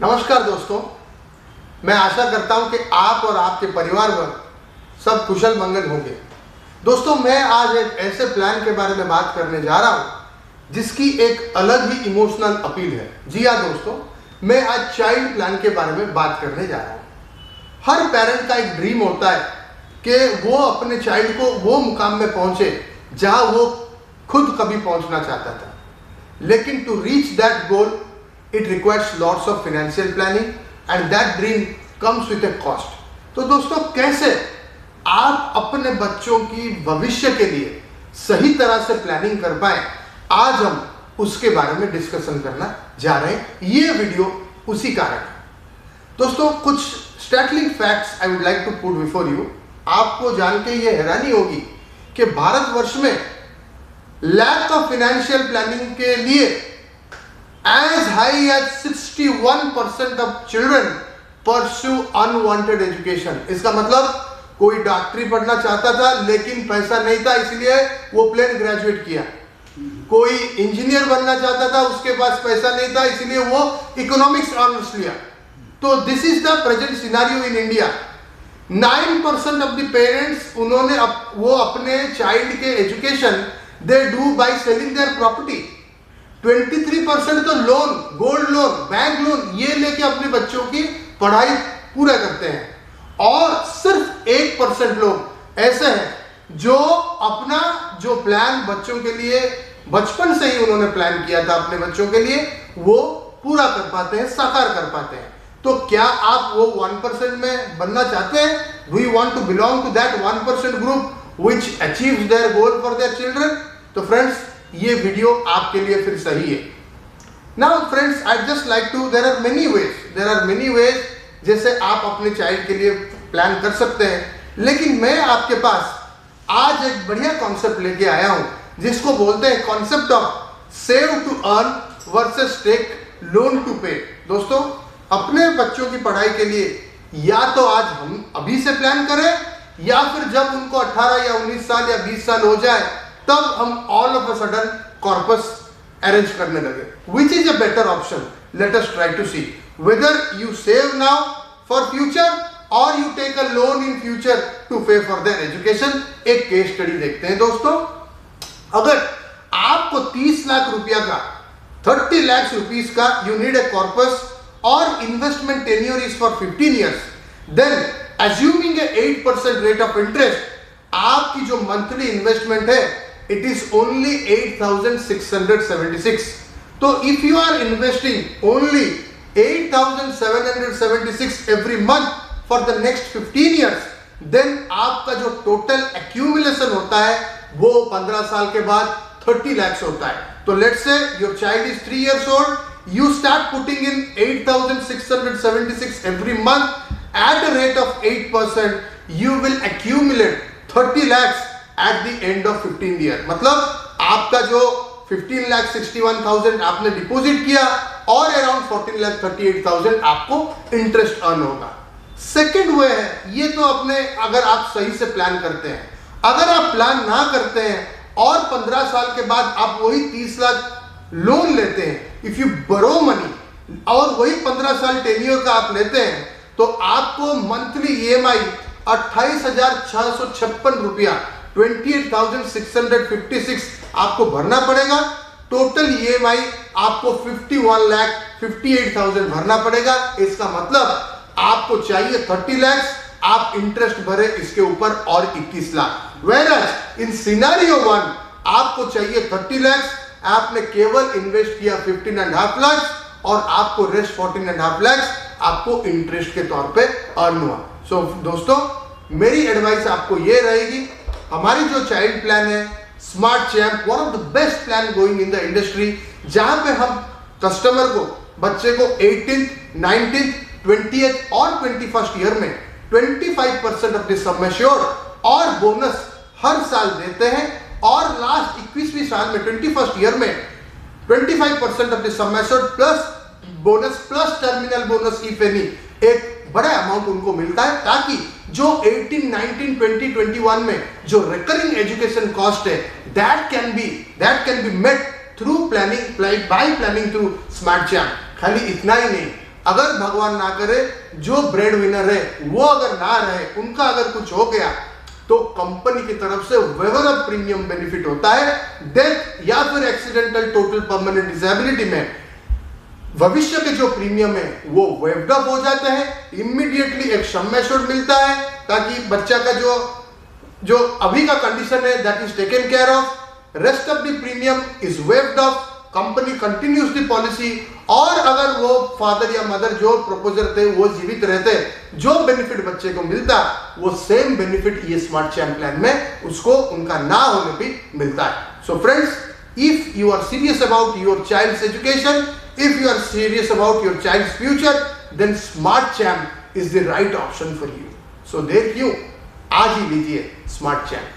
नमस्कार दोस्तों, मैं आशा करता हूं कि आप और आपके परिवार वर्ग सब कुशल मंगल होंगे। दोस्तों, मैं आज एक ऐसे प्लान के बारे में बात करने जा रहा हूं जिसकी एक अलग ही इमोशनल अपील है। जी हाँ दोस्तों, मैं आज चाइल्ड प्लान के बारे में बात करने जा रहा हूं। हर पेरेंट का एक ड्रीम होता है कि वो अपने चाइल्ड को वो मुकाम में पहुंचे जहां वो खुद कभी पहुंचना चाहता था, लेकिन to reach that goal it requires lots of financial planning and that dream comes with a cost। तो दोस्तों, कैसे आप अपने बच्चों की भविष्य के लिए सही तरह से प्लानिंग कर पाए, आज हम उसके बारे में डिस्कशन करना जा रहे हैं। ये वीडियो उसी कारण है। दोस्तों, कुछ startling facts I would like to put before you. आपको जान के ये हैरानी होगी कि भारतवर्ष में लैक ऑफ फाइनेंशियल प्लानिंग के लिए as high as 61% of children pursue unwanted education। इसका मतलब कोई डॉक्टरी पढ़ना चाहता था लेकिन पैसा नहीं था, इसलिए वो प्लेन ग्रेजुएट किया। कोई इंजीनियर बनना चाहता था, उसके पास पैसा नहीं था, इसलिए वो इकोनॉमिक्स ऑनर्स लिया। तो this is the present scenario in India. 9% of the parents वो अपने चाइल्ड के education they do by selling their property. 23% तो loan, gold loan, bank loan ये लेके अपने बच्चों की पढ़ाई पूरा करते हैं। और सिर्फ 1% लोग ऐसे हैं जो अपना जो प्लान बच्चों के लिए बचपन से ही उन्होंने प्लान किया था अपने बच्चों के लिए, वो पूरा कर पाते हैं, साकार कर पाते हैं। तो क्या आप वो 1% में बनना चाहते हैं? Do you want to belong to that 1% group which achieves their goal for their children? तो फ्रेंड्स, ये वीडियो आपके लिए फिर सही है। Now friends, I just like to there are many ways जैसे आप अपने चाइल्ड के लिए प्लान कर सकते हैं, लेकिन मैं आपके पास आज एक बढ़िया कॉन्सेप्ट लेके आया हूं जिसको बोलते हैं concept of save to earn versus take loan to pay. दोस्तों, अपने बच्चों की पढ़ाई के लिए या तो आज हम अभी से प्लान करें, या फिर जब उनको 18 या 19 साल या 20 साल हो जाए तब हम all of a sudden corpus arrange करने लगे। Which is a better option? Let us try to see whether you save now for future और you take a loan in future to pay for their education. एक case study देखते हैं दोस्तों। अगर आपको 30 लाख रुपया का 30 लाख रुपीस का यू नीड अ कॉर्पस और investment tenure is for 15 years, then assuming a 8% rate of interest, आपकी जो मंथली इन्वेस्टमेंट है it is only 8,676। तो if you are investing only 8,776 every month for the next 15 years, then आपका जो total accumulation होता है वो 15 साल के बाद 30 lakhs होता है। तो let's say your child is 3 years old, you start putting in 8,676 every month at a rate of 8%, you will accumulate 30 lakhs at the end of 15 year। मतलब आपका जो 15,61,000 आपने डिपॉजिट किया और अराउंड 14,38,000 आपको इंटरेस्ट अर्न होगा। सेकंड वे है, ये तो अपने अगर आप सही से प्लान करते हैं। अगर आप प्लान ना करते हैं और 15 साल के बाद आप वही 30 लाख लोन लेते हैं, इफ यू बोरो मनी, और वही 15 साल टेन्योर का आप लेते हैं, तो आपको मंथली EMI 28,656 रुपया 28,656 आपको भरना पड़ेगा। टोटल EMI आपको 51,58,000 भरना पड़ेगा। इसका मतलब आपको चाहिए 30 लाख, आप इंटरेस्ट भरे इसके ऊपर और 21 लाख। वेयरएज इन सिनेरियो 1 आपको चाहिए 30 लाख, आपने केवल इन्वेस्ट किया 15.5 लाख और आपको रेस्ट 14.5 लाख आपको इंटरेस्ट के तौर पे अर्न हुआ। सो दोस्तों, मेरी एडवाइस आपको ये रहेगी, हमारी जो चाइल्ड प्लान है smart champ, one of the best plan going in the industry, जहां पे हम कस्टमर को, बच्चे को 18th, 19th, 20th और 21st ईयर में 25% ऑफ द सम एश्योर्ड और बोनस हर साल देते हैं, और लास्ट 21वीं साल में 21st ईयर में 25% of the sum assured plus bonus plus terminal bonus if any, एक बड़ा अमाउंट उनको मिलता है, ताकि जो 18, 19, 20, 21 में जो रिकरिंग एजुकेशन कॉस्ट है that can be met through planning, by planning through smart champ. खाली इतना ही नहीं, अगर भगवान ना करे जो ब्रेड विनर है वो अगर ना रहे, उनका अगर कुछ हो गया, तो कंपनी की तरफ से वेवर ऑफ प्रीमियम बेनिफिट होता है। डेथ या फिर एक्सीडेंटल टोटल परमानेंट डिसेबिलिटी में भविष्य के जो प्रीमियम है वो वेव्ड ऑफ हो जाते हैं। इमीडिएटली एक सम एश्योर्ड मिलता है, ताकि बच्चा का जो अभी का कंडीशन है that is taken care of. Rest of the premium is waived of, company continues the policy. और अगर वो फादर या मदर जो प्रपोजर थे वो जीवित रहते, जो बेनिफिट बच्चे को मिलता वो सेम बेनिफिट ये स्मार्ट चैम्प प्लान में उसको उनका ना होने भी मिलता है। So friends, if you are serious about your child's education, if you are serious about your child's future, then Smart Champ is the right option for you. So देखिए, आज ही लीजिए Smart Champ।